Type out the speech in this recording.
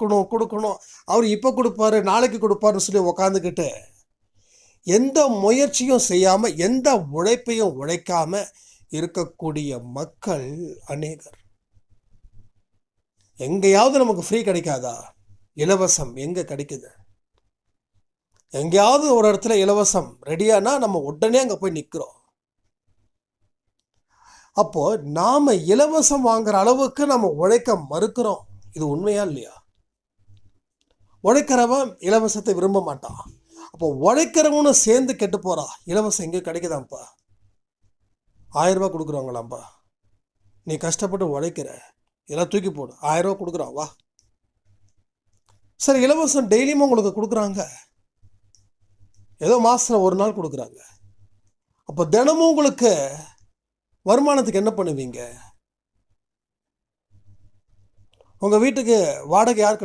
கொடுக்கணும் கொடுக்கணும், அவர் இப்போ கொடுப்பாரு நாளைக்கு கொடுப்பாருன்னு சொல்லி உக்காந்துக்கிட்டு எந்த முயற்சியும் செய்யாமல் எந்த உழைப்பையும் உழைக்காம இருக்கக்கூடிய மக்கள் அநேகர். எங்கேயாவது நமக்கு ஃப்ரீ கிடைக்காதா? இலவசம் எங்கே கிடைக்குது? எங்கேயாவது ஒரு இடத்துல இலவசம் ரெடியானா நம்ம உடனே அங்கே போய் நிற்கிறோம். அப்போ நாம இலவசம் வாங்குற அளவுக்கு நம்ம உழைக்க மறுக்கிறோம். இது உண்மையா இல்லையா? உழைக்கிறவன் இலவசத்தை விரும்ப மாட்டான். அப்போ உழைக்கிறவனும் சேர்ந்து கெட்டு போறா. இலவசம் எங்கே கிடைக்குதாம்ப்பா? 1000 ரூபாய் கொடுக்குறாங்களாம்ப்பா. நீ கஷ்டப்பட்டு உழைக்கிற, இதெல்லாம் தூக்கி போடு, 1000 ரூபா கொடுக்குறான் வா. சரி, இலவசம் டெய்லியும் உங்களுக்கு கொடுக்குறாங்க, ஏதோ மாசத்துல ஒரு நாள் கொடுக்குறாங்க. அப்போ தினமும் உங்களுக்கு வருமானத்துக்கு என்ன பண்ணுவீங்க? உங்க வீட்டுக்கு வாடகை யார்